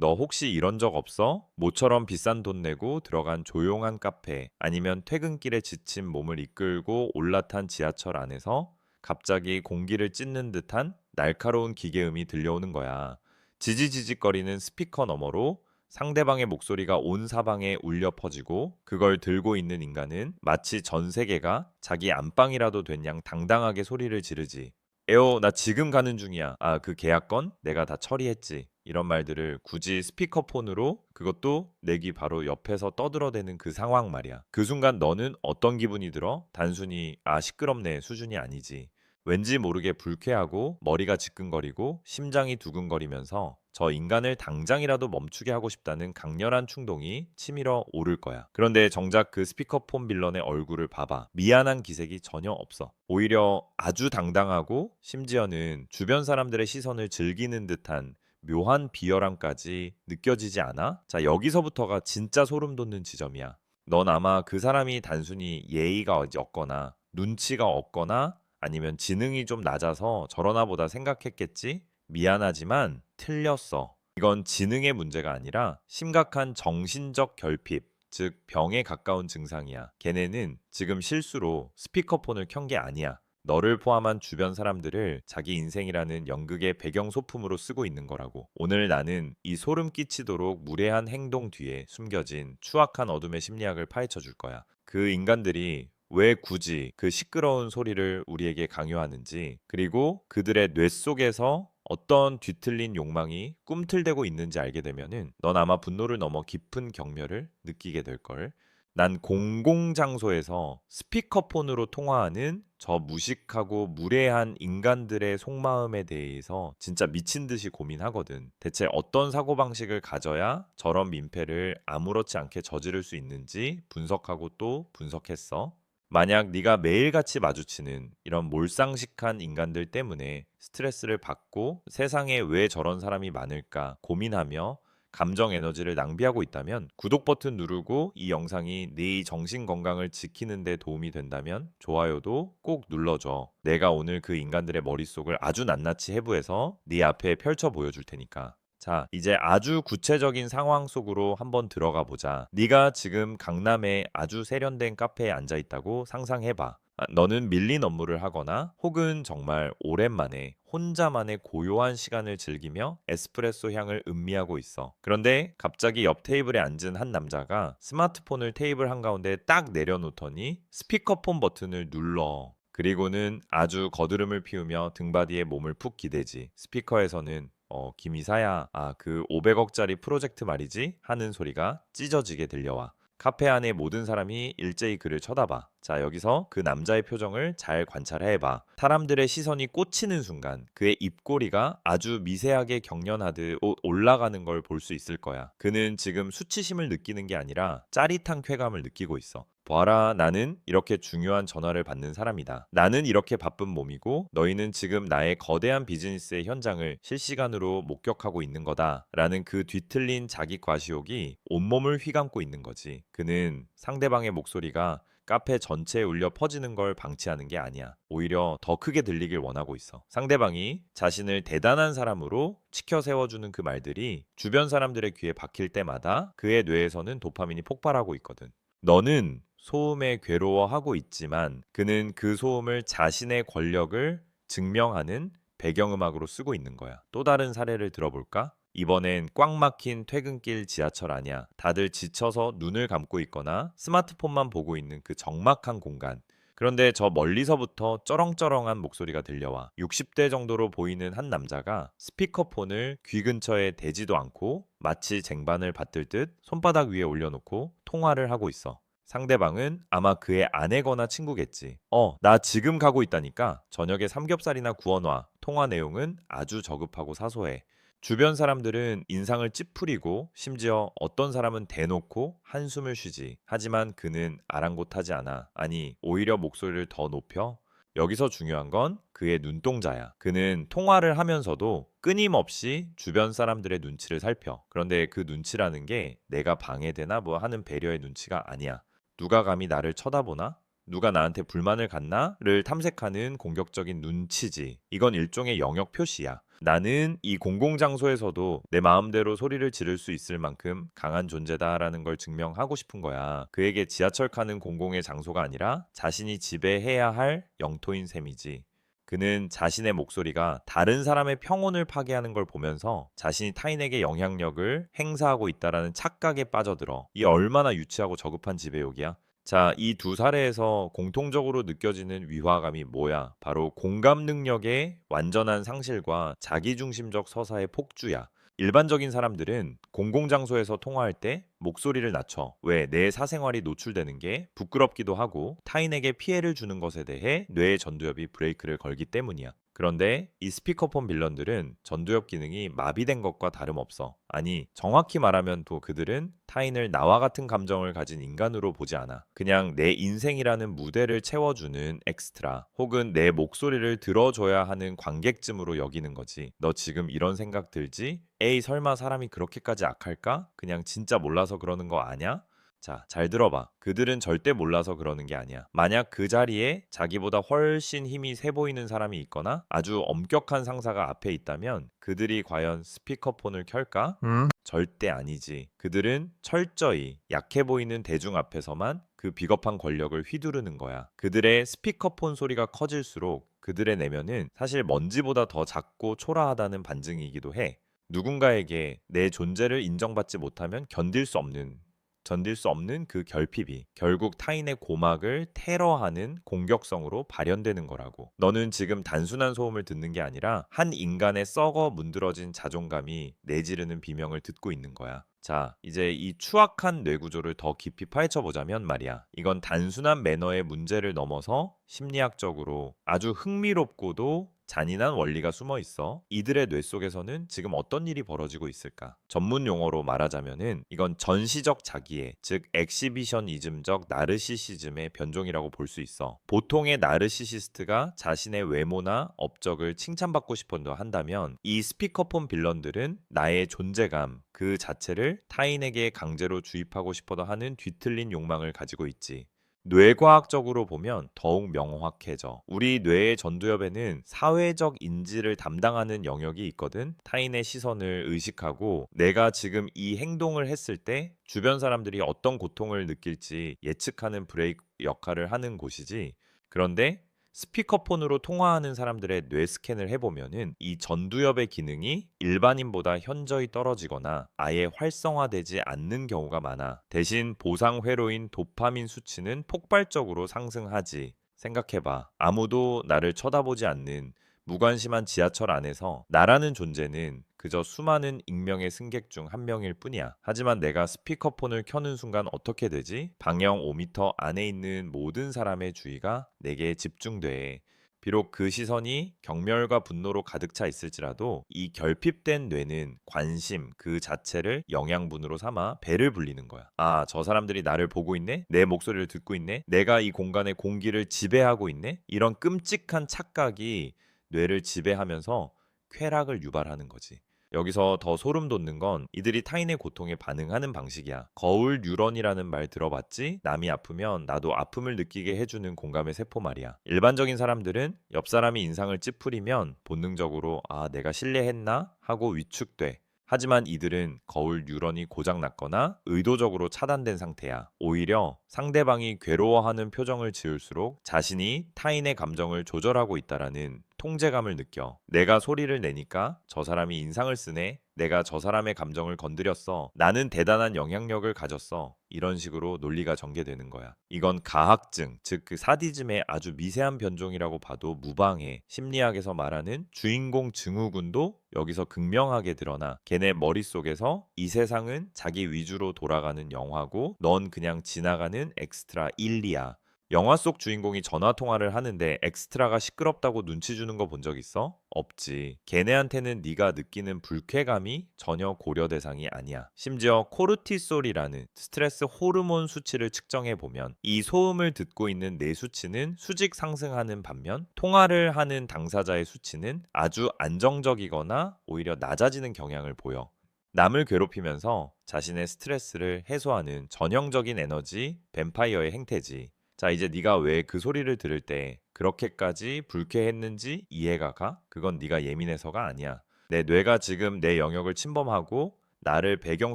너 혹시 이런 적 없어? 모처럼 비싼 돈 내고 들어간 조용한 카페, 아니면 퇴근길에 지친 몸을 이끌고 올라탄 지하철 안에서 갑자기 공기를 찢는 듯한 날카로운 기계음이 들려오는 거야. 지지지직거리는 스피커 너머로 상대방의 목소리가 온 사방에 울려 퍼지고, 그걸 들고 있는 인간은 마치 전 세계가 자기 안방이라도 된 양 당당하게 소리를 지르지. 에어, 나 지금 가는 중이야. 아, 그 계약건 내가 다 처리했지. 이런 말들을 굳이 스피커폰으로, 그것도 내 귀 바로 옆에서 떠들어대는 그 상황 말이야. 그 순간 너는 어떤 기분이 들어? 단순히 아, 시끄럽네 수준이 아니지. 왠지 모르게 불쾌하고 머리가 지끈거리고 심장이 두근거리면서 저 인간을 당장이라도 멈추게 하고 싶다는 강렬한 충동이 치밀어 오를 거야. 그런데 정작 그 스피커폰 빌런의 얼굴을 봐봐. 미안한 기색이 전혀 없어. 오히려 아주 당당하고, 심지어는 주변 사람들의 시선을 즐기는 듯한 묘한 비열함까지 느껴지지 않아? 자, 여기서부터가 진짜 소름 돋는 지점이야. 넌 아마 그 사람이 단순히 예의가 없거나 눈치가 없거나 아니면 지능이 좀 낮아서 저러나 보다 생각했겠지? 미안하지만 틀렸어. 이건 지능의 문제가 아니라 심각한 정신적 결핍, 즉 병에 가까운 증상이야. 걔네는 지금 실수로 스피커폰을 켠 게 아니야. 너를 포함한 주변 사람들을 자기 인생이라는 연극의 배경 소품으로 쓰고 있는 거라고. 오늘 나는 이 소름 끼치도록 무례한 행동 뒤에 숨겨진 추악한 어둠의 심리학을 파헤쳐 줄 거야. 그 인간들이 왜 굳이 그 시끄러운 소리를 우리에게 강요하는지, 그리고 그들의 뇌 속에서 어떤 뒤틀린 욕망이 꿈틀대고 있는지 알게 되면은 넌 아마 분노를 넘어 깊은 경멸을 느끼게 될 걸. 난 공공장소에서 스피커폰으로 통화하는 저 무식하고 무례한 인간들의 속마음에 대해서 진짜 미친 듯이 고민하거든. 대체 어떤 사고방식을 가져야 저런 민폐를 아무렇지 않게 저지를 수 있는지 분석하고 또 분석했어. 만약 네가 매일같이 마주치는 이런 몰상식한 인간들 때문에 스트레스를 받고 세상에 왜 저런 사람이 많을까 고민하며 감정 에너지를 낭비하고 있다면, 구독 버튼 누르고 이 영상이 네 정신 건강을 지키는 데 도움이 된다면 좋아요도 꼭 눌러줘. 내가 오늘 그 인간들의 머릿속을 아주 낱낱이 해부해서 네 앞에 펼쳐 보여줄 테니까. 자, 이제 아주 구체적인 상황 속으로 한번 들어가 보자. 네가 지금 강남의 아주 세련된 카페에 앉아 있다고 상상해 봐. 너는 밀린 업무를 하거나 혹은 정말 오랜만에 혼자만의 고요한 시간을 즐기며 에스프레소 향을 음미하고 있어. 그런데 갑자기 옆 테이블에 앉은 한 남자가 스마트폰을 테이블 한가운데 딱 내려놓더니 스피커폰 버튼을 눌러. 그리고는 아주 거드름을 피우며 등받이에 몸을 푹 기대지. 스피커에서는 김이사야, 아, 그 500억짜리 프로젝트 말이지? 하는 소리가 찢어지게 들려와. 카페 안의 모든 사람이 일제히 그를 쳐다봐. 자, 여기서 그 남자의 표정을 잘 관찰해봐. 사람들의 시선이 꽂히는 순간 그의 입꼬리가 아주 미세하게 경련하듯 올라가는 걸 볼 수 있을 거야. 그는 지금 수치심을 느끼는 게 아니라 짜릿한 쾌감을 느끼고 있어. 봐라, 나는 이렇게 중요한 전화를 받는 사람이다. 나는 이렇게 바쁜 몸이고 너희는 지금 나의 거대한 비즈니스의 현장을 실시간으로 목격하고 있는 거다. 라는 그 뒤틀린 자기 과시욕이 온몸을 휘감고 있는 거지. 그는 상대방의 목소리가 카페 전체에 울려 퍼지는 걸 방치하는 게 아니야. 오히려 더 크게 들리길 원하고 있어. 상대방이 자신을 대단한 사람으로 치켜 세워주는 그 말들이 주변 사람들의 귀에 박힐 때마다 그의 뇌에서는 도파민이 폭발하고 있거든. 너는 소음에 괴로워하고 있지만 그는 그 소음을 자신의 권력을 증명하는 배경음악으로 쓰고 있는 거야. 또 다른 사례를 들어볼까? 이번엔 꽉 막힌 퇴근길 지하철 아니야. 다들 지쳐서 눈을 감고 있거나 스마트폰만 보고 있는 그 적막한 공간. 그런데 저 멀리서부터 쩌렁쩌렁한 목소리가 들려와. 60대 정도로 보이는 한 남자가 스피커폰을 귀 근처에 대지도 않고 마치 쟁반을 받들 듯 손바닥 위에 올려놓고 통화를 하고 있어. 상대방은 아마 그의 아내거나 친구겠지. 나 지금 가고 있다니까. 저녁에 삼겹살이나 구워놔. 통화 내용은 아주 저급하고 사소해. 주변 사람들은 인상을 찌푸리고 심지어 어떤 사람은 대놓고 한숨을 쉬지. 하지만 그는 아랑곳하지 않아. 아니, 오히려 목소리를 더 높여. 여기서 중요한 건 그의 눈동자야. 그는 통화를 하면서도 끊임없이 주변 사람들의 눈치를 살펴. 그런데 그 눈치라는 게 내가 방해되나 뭐 하는 배려의 눈치가 아니야. 누가 감히 나를 쳐다보나? 누가 나한테 불만을 갖나를 탐색하는 공격적인 눈치지. 이건 일종의 영역 표시야. 나는 이 공공장소에서도 내 마음대로 소리를 지를 수 있을 만큼 강한 존재다라는 걸 증명하고 싶은 거야. 그에게 지하철 칸은 공공의 장소가 아니라 자신이 지배해야 할 영토인 셈이지. 그는 자신의 목소리가 다른 사람의 평온을 파괴하는 걸 보면서 자신이 타인에게 영향력을 행사하고 있다라는 착각에 빠져들어. 이 얼마나 유치하고 저급한 지배욕이야. 자, 이 두 사례에서 공통적으로 느껴지는 위화감이 뭐야? 바로 공감 능력의 완전한 상실과 자기중심적 서사의 폭주야. 일반적인 사람들은 공공장소에서 통화할 때 목소리를 낮춰. 왜? 내 사생활이 노출되는 게 부끄럽기도 하고 타인에게 피해를 주는 것에 대해 뇌의 전두엽이 브레이크를 걸기 때문이야. 그런데 이 스피커폰 빌런들은 전두엽 기능이 마비된 것과 다름없어. 아니, 정확히 말하면 또 그들은 타인을 나와 같은 감정을 가진 인간으로 보지 않아. 그냥 내 인생이라는 무대를 채워주는 엑스트라, 혹은 내 목소리를 들어줘야 하는 관객쯤으로 여기는 거지. 너 지금 이런 생각 들지? 에이, 설마 사람이 그렇게까지 악할까? 그냥 진짜 몰라서 그러는 거 아냐? 자, 잘 들어봐. 그들은 절대 몰라서 그러는 게 아니야. 만약 그 자리에 자기보다 훨씬 힘이 세 보이는 사람이 있거나 아주 엄격한 상사가 앞에 있다면 그들이 과연 스피커폰을 켤까? 절대 아니지. 그들은 철저히 약해 보이는 대중 앞에서만 그 비겁한 권력을 휘두르는 거야. 그들의 스피커폰 소리가 커질수록 그들의 내면은 사실 먼지보다 더 작고 초라하다는 반증이기도 해. 누군가에게 내 존재를 인정받지 못하면 견딜 수 없는 그 결핍이 결국 타인의 고막을 테러하는 공격성으로 발현되는 거라고. 너는 지금 단순한 소음을 듣는 게 아니라 한 인간의 썩어 문드러진 자존감이 내지르는 비명을 듣고 있는 거야. 자, 이제 이 추악한 뇌구조를 더 깊이 파헤쳐 보자면 말이야. 이건 단순한 매너의 문제를 넘어서 심리학적으로 아주 흥미롭고도 잔인한 원리가 숨어 있어. 이들의 뇌 속에서는 지금 어떤 일이 벌어지고 있을까? 전문 용어로 말하자면은 이건 전시적 자기애, 즉 엑시비셔니즘적 나르시시즘의 변종이라고 볼 수 있어. 보통의 나르시시스트가 자신의 외모나 업적을 칭찬받고 싶어 한다면 이 스피커폰 빌런들은 나의 존재감 그 자체를 타인에게 강제로 주입하고 싶어도 하는 뒤틀린 욕망을 가지고 있지. 뇌과학적으로 보면 더욱 명확해져. 우리 뇌의 전두엽에는 사회적 인지를 담당하는 영역이 있거든. 타인의 시선을 의식하고 내가 지금 이 행동을 했을 때 주변 사람들이 어떤 고통을 느낄지 예측하는 브레이크 역할을 하는 곳이지. 그런데 스피커폰으로 통화하는 사람들의 뇌 스캔을 해보면은 이 전두엽의 기능이 일반인보다 현저히 떨어지거나 아예 활성화되지 않는 경우가 많아. 대신 보상 회로인 도파민 수치는 폭발적으로 상승하지. 생각해봐. 아무도 나를 쳐다보지 않는 무관심한 지하철 안에서 나라는 존재는 그저 수많은 익명의 승객 중 한 명일 뿐이야. 하지만 내가 스피커폰을 켜는 순간 어떻게 되지? 방영 5m 안에 있는 모든 사람의 주의가 내게 집중돼. 비록 그 시선이 경멸과 분노로 가득 차 있을지라도 이 결핍된 뇌는 관심 그 자체를 영양분으로 삼아 배를 불리는 거야. 아, 저 사람들이 나를 보고 있네? 내 목소리를 듣고 있네? 내가 이 공간의 공기를 지배하고 있네? 이런 끔찍한 착각이 뇌를 지배하면서 쾌락을 유발하는 거지. 여기서 더 소름 돋는 건 이들이 타인의 고통에 반응하는 방식이야. 거울 뉴런이라는 말 들어봤지? 남이 아프면 나도 아픔을 느끼게 해주는 공감의 세포 말이야. 일반적인 사람들은 옆 사람이 인상을 찌푸리면 본능적으로 아, 내가 실례했나? 하고 위축돼. 하지만 이들은 거울 뉴런이 고장났거나 의도적으로 차단된 상태야. 오히려 상대방이 괴로워하는 표정을 지을수록 자신이 타인의 감정을 조절하고 있다라는 통제감을 느껴. 내가 소리를 내니까 저 사람이 인상을 쓰네. 내가 저 사람의 감정을 건드렸어. 나는 대단한 영향력을 가졌어. 이런 식으로 논리가 전개되는 거야. 이건 가학증, 즉 그 사디즘의 아주 미세한 변종이라고 봐도 무방해. 심리학에서 말하는 주인공 증후군도 여기서 극명하게 드러나. 걔네 머릿속에서 이 세상은 자기 위주로 돌아가는 영화고 넌 그냥 지나가는 엑스트라 1이야. 영화 속 주인공이 전화 통화를 하는데 엑스트라가 시끄럽다고 눈치 주는 거 본 적 있어? 없지. 걔네한테는 네가 느끼는 불쾌감이 전혀 고려 대상이 아니야. 심지어 코르티솔이라는 스트레스 호르몬 수치를 측정해 보면 이 소음을 듣고 있는 뇌 수치는 수직 상승하는 반면 통화를 하는 당사자의 수치는 아주 안정적이거나 오히려 낮아지는 경향을 보여. 남을 괴롭히면서 자신의 스트레스를 해소하는 전형적인 에너지 뱀파이어의 행태지. 자, 이제 네가 왜 그 소리를 들을 때 그렇게까지 불쾌했는지 이해가 가? 그건 네가 예민해서가 아니야. 내 뇌가 지금 내 영역을 침범하고 나를 배경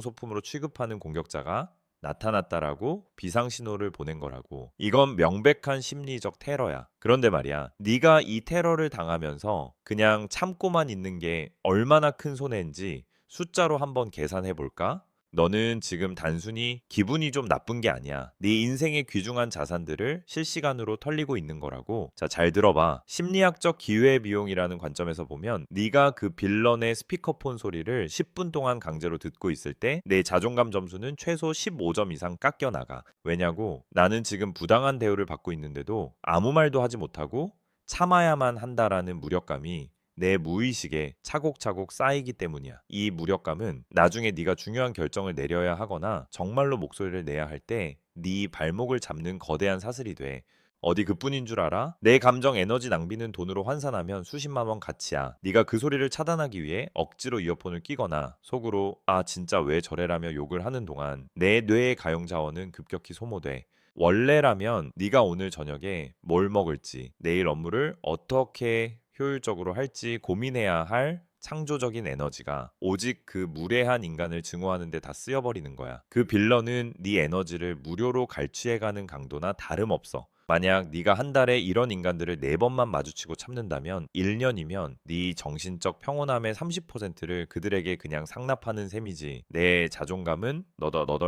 소품으로 취급하는 공격자가 나타났다라고 비상신호를 보낸 거라고. 이건 명백한 심리적 테러야. 그런데 말이야, 네가 이 테러를 당하면서 그냥 참고만 있는 게 얼마나 큰 손해인지 숫자로 한번 계산해 볼까? 너는 지금 단순히 기분이 좀 나쁜 게 아니야. 네 인생의 귀중한 자산들을 실시간으로 털리고 있는 거라고. 자, 잘 들어봐. 심리학적 기회비용이라는 관점에서 보면 네가 그 빌런의 스피커폰 소리를 10분 동안 강제로 듣고 있을 때 내 자존감 점수는 최소 15점 이상 깎여 나가. 왜냐고? 나는 지금 부당한 대우를 받고 있는데도 아무 말도 하지 못하고 참아야만 한다라는 무력감이 내 무의식에 차곡차곡 쌓이기 때문이야. 이 무력감은 나중에 네가 중요한 결정을 내려야 하거나 정말로 목소리를 내야 할 때 네 발목을 잡는 거대한 사슬이 돼. 어디 그뿐인 줄 알아? 내 감정 에너지 낭비는 돈으로 환산하면 수십만 원 가치야. 네가 그 소리를 차단하기 위해 억지로 이어폰을 끼거나 속으로 아 진짜 왜 저래라며 욕을 하는 동안 내 뇌의 가용 자원은 급격히 소모돼. 원래라면 네가 오늘 저녁에 뭘 먹을지, 내일 업무를 어떻게 효율적으로 할지 고민해야 할 창조적인 에너지가 오직 그 무례한 인간을 증오하는 데 다 쓰여버리는 거야. 그 빌런은 네 에너지를 무료로 갈취해가는 강도나 다름없어. 만약 네가 한 달에 이런 인간들을 4번만 마주치고 참는다면 1년이면 네 정신적 평온함의 30%를 그들에게 그냥 상납하는 셈이지. 내 자존감은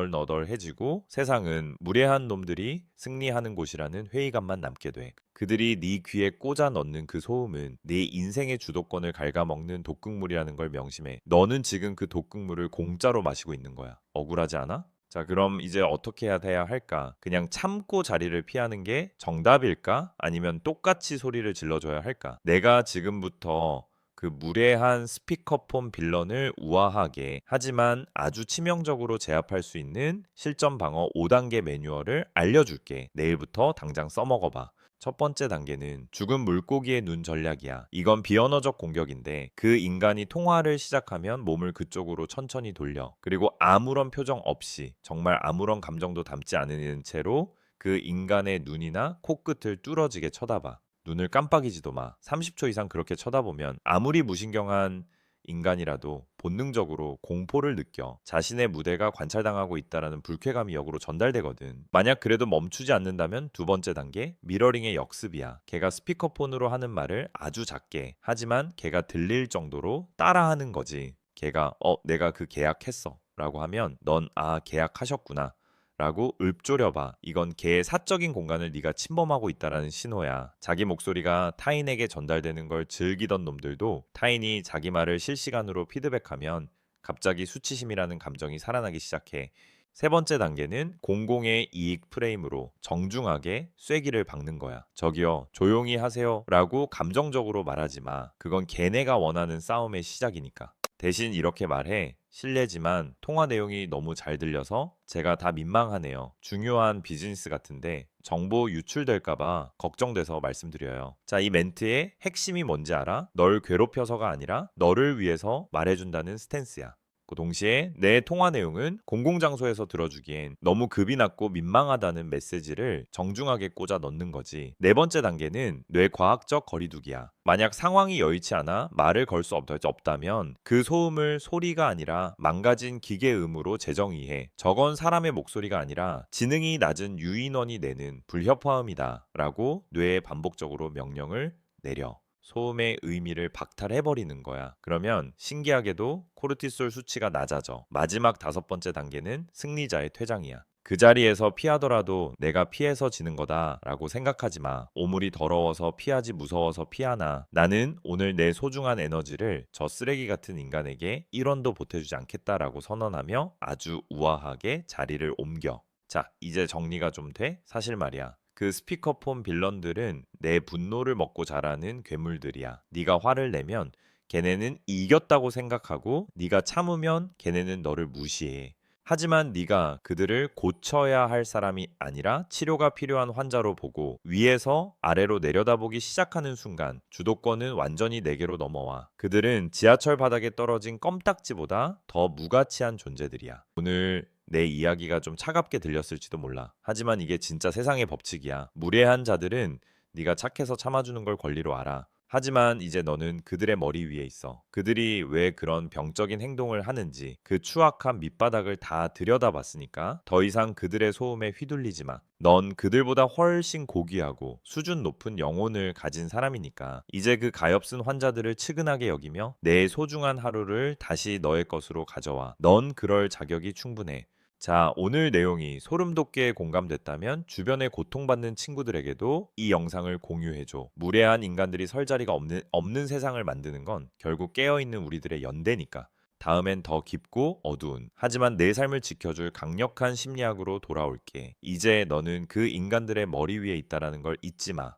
너덜너덜해지고 세상은 무례한 놈들이 승리하는 곳이라는 회의감만 남게 돼. 그들이 네 귀에 꽂아 넣는 그 소음은 네 인생의 주도권을 갉아먹는 독극물이라는 걸 명심해. 너는 지금 그 독극물을 공짜로 마시고 있는 거야. 억울하지 않아? 자, 그럼 이제 어떻게 해야 할까? 그냥 참고 자리를 피하는 게 정답일까? 아니면 똑같이 소리를 질러줘야 할까? 내가 지금부터 그 무례한 스피커폰 빌런을 우아하게 하지만 아주 치명적으로 제압할 수 있는 실전 방어 5단계 매뉴얼을 알려줄게. 내일부터 당장 써먹어봐. 첫 번째 단계는 죽은 물고기의 눈 전략이야. 이건 비언어적 공격인데 그 인간이 통화를 시작하면 몸을 그쪽으로 천천히 돌려. 그리고 아무런 표정 없이 정말 아무런 감정도 담지 않은 채로 그 인간의 눈이나 코끝을 뚫어지게 쳐다봐. 눈을 깜빡이지도 마. 30초 이상 그렇게 쳐다보면 아무리 무신경한 인간이라도 본능적으로 공포를 느껴. 자신의 무대가 관찰당하고 있다라는 불쾌감이 역으로 전달되거든. 만약 그래도 멈추지 않는다면 두 번째 단계 미러링의 역습이야. 걔가 스피커폰으로 하는 말을 아주 작게 하지만 걔가 들릴 정도로 따라하는 거지. 걔가 내가 그 계약했어 라고 하면 넌 계약하셨구나 라고 읊조려봐. 이건 걔의 사적인 공간을 네가 침범하고 있다라는 신호야. 자기 목소리가 타인에게 전달되는 걸 즐기던 놈들도 타인이 자기 말을 실시간으로 피드백하면 갑자기 수치심이라는 감정이 살아나기 시작해. 세 번째 단계는 공공의 이익 프레임으로 정중하게 쐐기를 박는 거야. 저기요, 조용히 하세요 라고 감정적으로 말하지 마. 그건 걔네가 원하는 싸움의 시작이니까. 대신 이렇게 말해. 실례지만 통화 내용이 너무 잘 들려서 제가 다 민망하네요. 중요한 비즈니스 같은데 정보 유출될까봐 걱정돼서 말씀드려요. 자, 이 멘트의 핵심이 뭔지 알아? 널 괴롭혀서가 아니라 너를 위해서 말해준다는 스탠스야. 그 동시에 내 통화 내용은 공공장소에서 들어주기엔 너무 급이 낮고 민망하다는 메시지를 정중하게 꽂아 넣는 거지. 네 번째 단계는 뇌과학적 거리두기야. 만약 상황이 여의치 않아 말을 걸 수 없다면 그 소음을 소리가 아니라 망가진 기계음으로 재정의해. 저건 사람의 목소리가 아니라 지능이 낮은 유인원이 내는 불협화음이다 라고 뇌에 반복적으로 명령을 내려. 소음의 의미를 박탈해버리는 거야. 그러면 신기하게도 코르티솔 수치가 낮아져. 마지막 다섯 번째 단계는 승리자의 퇴장이야. 그 자리에서 피하더라도 내가 피해서 지는 거다라고 생각하지 마. 오물이 더러워서 피하지 무서워서 피하나. 나는 오늘 내 소중한 에너지를 저 쓰레기 같은 인간에게 1원도 보태주지 않겠다라고 선언하며 아주 우아하게 자리를 옮겨. 자, 이제 정리가 좀 돼? 사실 말이야. 그 스피커폰 빌런들은 내 분노를 먹고 자라는 괴물들이야. 네가 화를 내면 걔네는 이겼다고 생각하고 네가 참으면 걔네는 너를 무시해. 하지만 네가 그들을 고쳐야 할 사람이 아니라 치료가 필요한 환자로 보고 위에서 아래로 내려다보기 시작하는 순간 주도권은 완전히 내게로 넘어와. 그들은 지하철 바닥에 떨어진 껌딱지보다 더 무가치한 존재들이야. 오늘 내 이야기가 좀 차갑게 들렸을지도 몰라. 하지만 이게 진짜 세상의 법칙이야. 무례한 자들은 네가 착해서 참아주는 걸 권리로 알아. 하지만 이제 너는 그들의 머리 위에 있어. 그들이 왜 그런 병적인 행동을 하는지 그 추악한 밑바닥을 다 들여다봤으니까 더 이상 그들의 소음에 휘둘리지 마. 넌 그들보다 훨씬 고귀하고 수준 높은 영혼을 가진 사람이니까 이제 그 가엾은 환자들을 측은하게 여기며 내 소중한 하루를 다시 너의 것으로 가져와. 넌 그럴 자격이 충분해. 자, 오늘 내용이 소름 돋게 공감됐다면 주변에 고통받는 친구들에게도 이 영상을 공유해줘. 무례한 인간들이 설 자리가 없는 세상을 만드는 건 결국 깨어있는 우리들의 연대니까. 다음엔 더 깊고 어두운 하지만 내 삶을 지켜줄 강력한 심리학으로 돌아올게. 이제 너는 그 인간들의 머리 위에 있다라는 걸 잊지 마.